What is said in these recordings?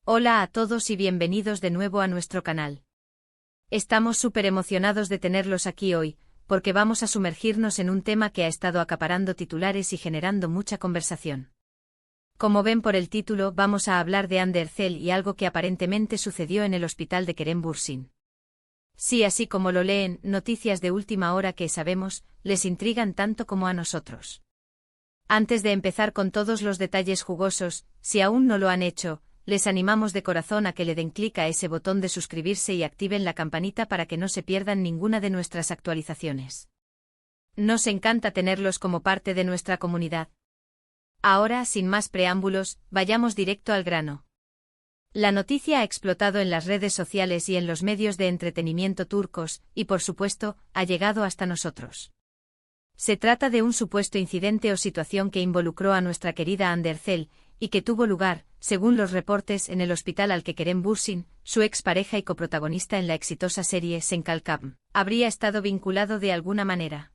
Hola a todos y bienvenidos de nuevo a nuestro canal. Estamos súper emocionados de tenerlos aquí hoy, porque vamos a sumergirnos en un tema que ha estado acaparando titulares y generando mucha conversación. Como ven por el título, vamos a hablar de Ander Zell y algo que aparentemente sucedió en el hospital de Kerem Bürsin. Sí, así como lo leen, noticias de última hora que sabemos, les intrigan tanto como a nosotros. Antes de empezar con todos los detalles jugosos, si aún no lo han hecho, les animamos de corazón a que le den clic a ese botón de suscribirse y activen la campanita para que no se pierdan ninguna de nuestras actualizaciones. Nos encanta tenerlos como parte de nuestra comunidad. Ahora, sin más preámbulos, vayamos directo al grano. La noticia ha explotado en las redes sociales y en los medios de entretenimiento turcos, y por supuesto, ha llegado hasta nosotros. Se trata de un supuesto incidente o situación que involucró a nuestra querida Ander Zell, y que tuvo lugar, según los reportes, en el hospital al que Kerem Bürsin, su expareja y coprotagonista en la exitosa serie Senkalkam, habría estado vinculado de alguna manera.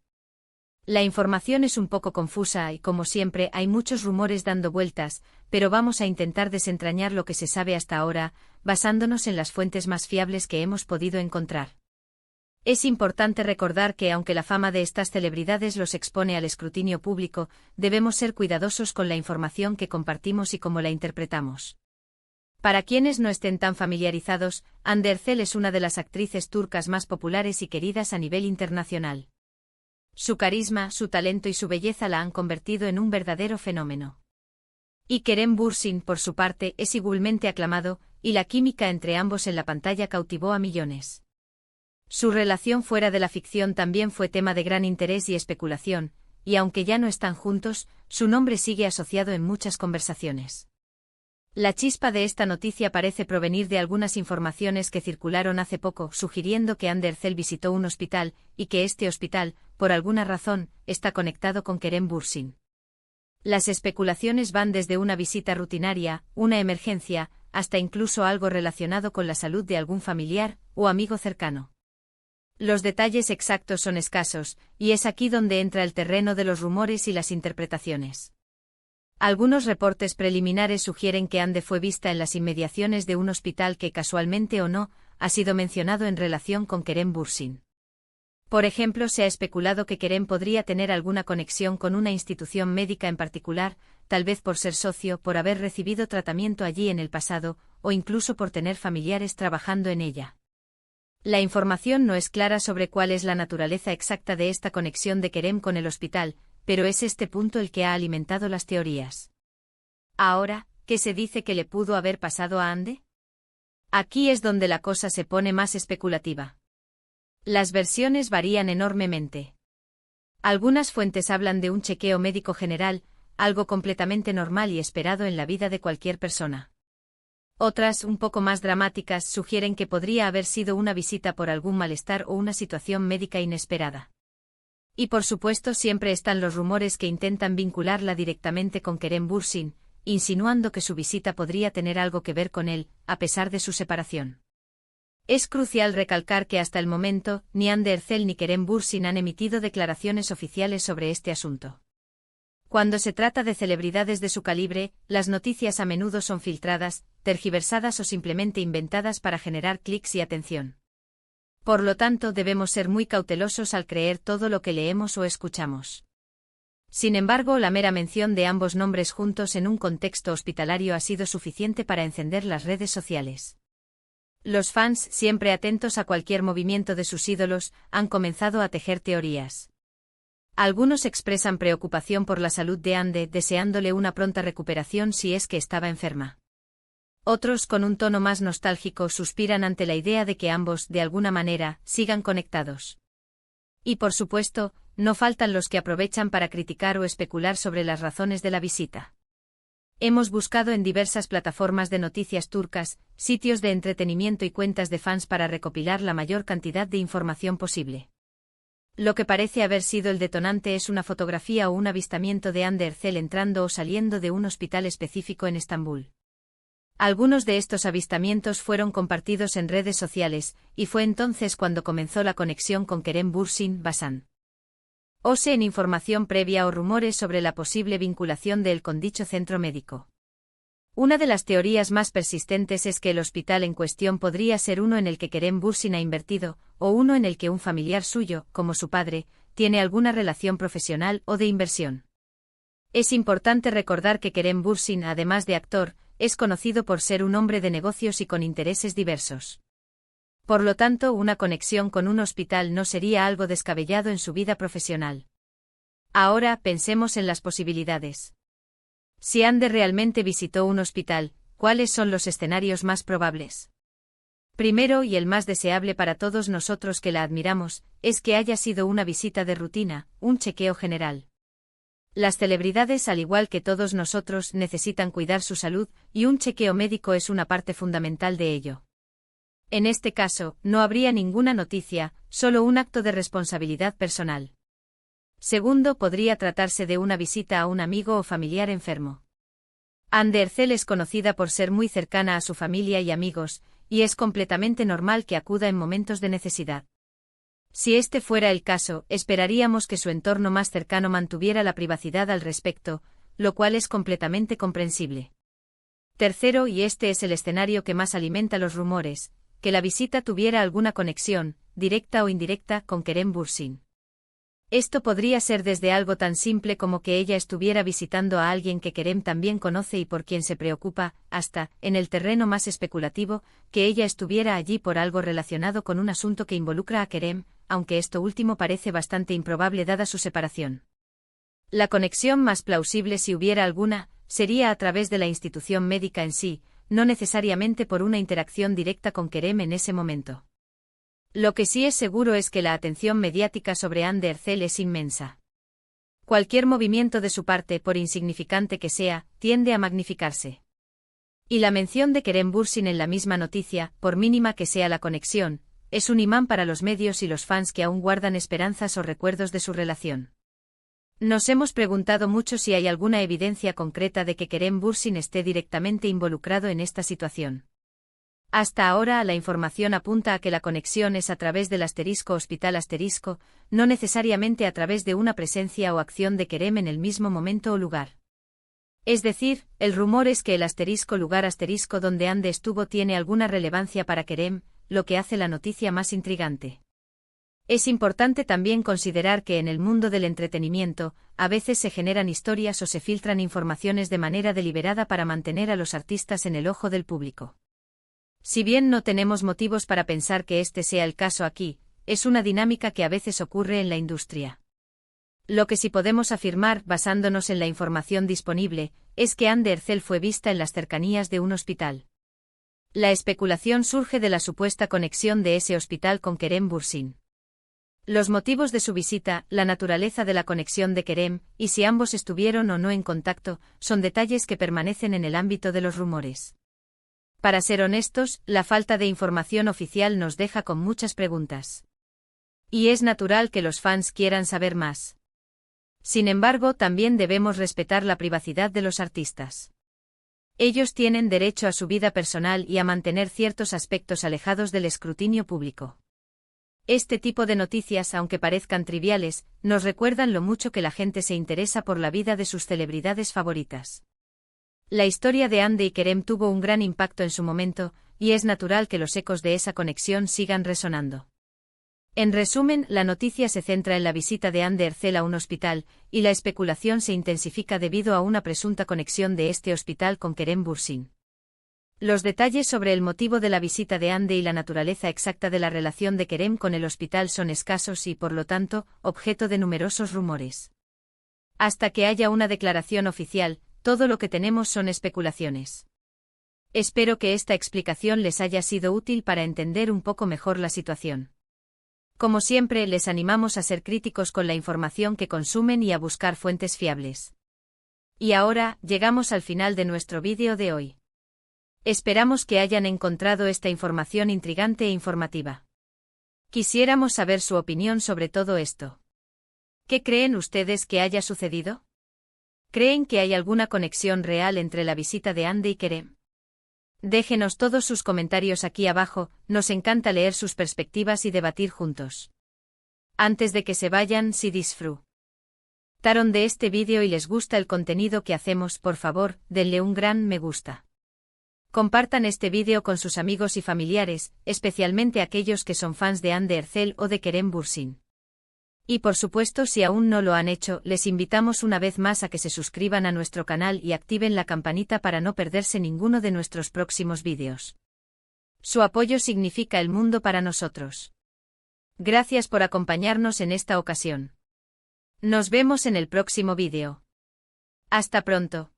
La información es un poco confusa y, como siempre, hay muchos rumores dando vueltas, pero vamos a intentar desentrañar lo que se sabe hasta ahora, basándonos en las fuentes más fiables que hemos podido encontrar. Es importante recordar que aunque la fama de estas celebridades los expone al escrutinio público, debemos ser cuidadosos con la información que compartimos y cómo la interpretamos. Para quienes no estén tan familiarizados, Ander Zell es una de las actrices turcas más populares y queridas a nivel internacional. Su carisma, su talento y su belleza la han convertido en un verdadero fenómeno. Y Kerem Bürsin, por su parte, es igualmente aclamado, y la química entre ambos en la pantalla cautivó a millones. Su relación fuera de la ficción también fue tema de gran interés y especulación, y aunque ya no están juntos, su nombre sigue asociado en muchas conversaciones. La chispa de esta noticia parece provenir de algunas informaciones que circularon hace poco, sugiriendo que Ander Zell visitó un hospital, y que este hospital, por alguna razón, está conectado con Kerem Bürsin. Las especulaciones van desde una visita rutinaria, una emergencia, hasta incluso algo relacionado con la salud de algún familiar o amigo cercano. Los detalles exactos son escasos, y es aquí donde entra el terreno de los rumores y las interpretaciones. Algunos reportes preliminares sugieren que Ande fue vista en las inmediaciones de un hospital que, casualmente o no, ha sido mencionado en relación con Kerem Bürsin. Por ejemplo, se ha especulado que Kerem podría tener alguna conexión con una institución médica en particular, tal vez por ser socio, por haber recibido tratamiento allí en el pasado, o incluso por tener familiares trabajando en ella. La información no es clara sobre cuál es la naturaleza exacta de esta conexión de Kerem con el hospital, pero es este punto el que ha alimentado las teorías. Ahora, ¿qué se dice que le pudo haber pasado a Ande? Aquí es donde la cosa se pone más especulativa. Las versiones varían enormemente. Algunas fuentes hablan de un chequeo médico general, algo completamente normal y esperado en la vida de cualquier persona. Otras, un poco más dramáticas, sugieren que podría haber sido una visita por algún malestar o una situación médica inesperada. Y por supuesto siempre están los rumores que intentan vincularla directamente con Kerem Bürsin, insinuando que su visita podría tener algo que ver con él, a pesar de su separación. Es crucial recalcar que hasta el momento, ni Ander Zell ni Kerem Bürsin han emitido declaraciones oficiales sobre este asunto. Cuando se trata de celebridades de su calibre, las noticias a menudo son filtradas, tergiversadas o simplemente inventadas para generar clics y atención. Por lo tanto, debemos ser muy cautelosos al creer todo lo que leemos o escuchamos. Sin embargo, la mera mención de ambos nombres juntos en un contexto hospitalario ha sido suficiente para encender las redes sociales. Los fans, siempre atentos a cualquier movimiento de sus ídolos, han comenzado a tejer teorías. Algunos expresan preocupación por la salud de Ande, deseándole una pronta recuperación si es que estaba enferma. Otros, con un tono más nostálgico, suspiran ante la idea de que ambos, de alguna manera, sigan conectados. Y por supuesto, no faltan los que aprovechan para criticar o especular sobre las razones de la visita. Hemos buscado en diversas plataformas de noticias turcas, sitios de entretenimiento y cuentas de fans para recopilar la mayor cantidad de información posible. Lo que parece haber sido el detonante es una fotografía o un avistamiento de Ander Zell entrando o saliendo de un hospital específico en Estambul. Algunos de estos avistamientos fueron compartidos en redes sociales, y fue entonces cuando comenzó la conexión con Kerem Bürsin, Basan. O en información previa o rumores sobre la posible vinculación de él con dicho centro médico. Una de las teorías más persistentes es que el hospital en cuestión podría ser uno en el que Kerem Bürsin ha invertido, o uno en el que un familiar suyo, como su padre, tiene alguna relación profesional o de inversión. Es importante recordar que Kerem Bürsin, además de actor, es conocido por ser un hombre de negocios y con intereses diversos. Por lo tanto, una conexión con un hospital no sería algo descabellado en su vida profesional. Ahora, pensemos en las posibilidades. Si Ande realmente visitó un hospital, ¿cuáles son los escenarios más probables? Primero, y el más deseable para todos nosotros que la admiramos, es que haya sido una visita de rutina, un chequeo general. Las celebridades, al igual que todos nosotros, necesitan cuidar su salud, y un chequeo médico es una parte fundamental de ello. En este caso, no habría ninguna noticia, solo un acto de responsabilidad personal. Segundo, podría tratarse de una visita a un amigo o familiar enfermo. Hande Erçel es conocida por ser muy cercana a su familia y amigos, y es completamente normal que acuda en momentos de necesidad. Si este fuera el caso, esperaríamos que su entorno más cercano mantuviera la privacidad al respecto, lo cual es completamente comprensible. Tercero, y este es el escenario que más alimenta los rumores, que la visita tuviera alguna conexión, directa o indirecta, con Kerem Bürsin. Esto podría ser desde algo tan simple como que ella estuviera visitando a alguien que Kerem también conoce y por quien se preocupa, hasta, en el terreno más especulativo, que ella estuviera allí por algo relacionado con un asunto que involucra a Kerem, aunque esto último parece bastante improbable dada su separación. La conexión más plausible, si hubiera alguna, sería a través de la institución médica en sí, no necesariamente por una interacción directa con Kerem en ese momento. Lo que sí es seguro es que la atención mediática sobre Hande Erçel es inmensa. Cualquier movimiento de su parte, por insignificante que sea, tiende a magnificarse. Y la mención de Kerem Bürsin en la misma noticia, por mínima que sea la conexión, es un imán para los medios y los fans que aún guardan esperanzas o recuerdos de su relación. Nos hemos preguntado mucho si hay alguna evidencia concreta de que Kerem Bürsin esté directamente involucrado en esta situación. Hasta ahora la información apunta a que la conexión es a través del *hospital*, no necesariamente a través de una presencia o acción de Kerem en el mismo momento o lugar. Es decir, el rumor es que el *lugar* donde Hande estuvo tiene alguna relevancia para Kerem, lo que hace la noticia más intrigante. Es importante también considerar que en el mundo del entretenimiento, a veces se generan historias o se filtran informaciones de manera deliberada para mantener a los artistas en el ojo del público. Si bien no tenemos motivos para pensar que este sea el caso aquí, es una dinámica que a veces ocurre en la industria. Lo que sí podemos afirmar, basándonos en la información disponible, es que Hande Erçel fue vista en las cercanías de un hospital. La especulación surge de la supuesta conexión de ese hospital con Kerem Bürsin. Los motivos de su visita, la naturaleza de la conexión de Kerem, y si ambos estuvieron o no en contacto, son detalles que permanecen en el ámbito de los rumores. Para ser honestos, la falta de información oficial nos deja con muchas preguntas. Y es natural que los fans quieran saber más. Sin embargo, también debemos respetar la privacidad de los artistas. Ellos tienen derecho a su vida personal y a mantener ciertos aspectos alejados del escrutinio público. Este tipo de noticias, aunque parezcan triviales, nos recuerdan lo mucho que la gente se interesa por la vida de sus celebridades favoritas. La historia de Hande y Kerem tuvo un gran impacto en su momento, y es natural que los ecos de esa conexión sigan resonando. En resumen, la noticia se centra en la visita de Hande Erçel a un hospital, y la especulación se intensifica debido a una presunta conexión de este hospital con Kerem Bürsin. Los detalles sobre el motivo de la visita de Hande y la naturaleza exacta de la relación de Kerem con el hospital son escasos y, por lo tanto, objeto de numerosos rumores. Hasta que haya una declaración oficial, todo lo que tenemos son especulaciones. Espero que esta explicación les haya sido útil para entender un poco mejor la situación. Como siempre, les animamos a ser críticos con la información que consumen y a buscar fuentes fiables. Y ahora, llegamos al final de nuestro vídeo de hoy. Esperamos que hayan encontrado esta información intrigante e informativa. Quisiéramos saber su opinión sobre todo esto. ¿Qué creen ustedes que haya sucedido? ¿Creen que hay alguna conexión real entre la visita de Hande y Kerem? Déjenos todos sus comentarios aquí abajo, nos encanta leer sus perspectivas y debatir juntos. Antes de que se vayan, si disfrutaron de este vídeo y les gusta el contenido que hacemos, por favor, denle un gran me gusta. Compartan este vídeo con sus amigos y familiares, especialmente aquellos que son fans de Anne de Hercel o de Kerem Bürsin. Y por supuesto, si aún no lo han hecho, les invitamos una vez más a que se suscriban a nuestro canal y activen la campanita para no perderse ninguno de nuestros próximos vídeos. Su apoyo significa el mundo para nosotros. Gracias por acompañarnos en esta ocasión. Nos vemos en el próximo vídeo. Hasta pronto.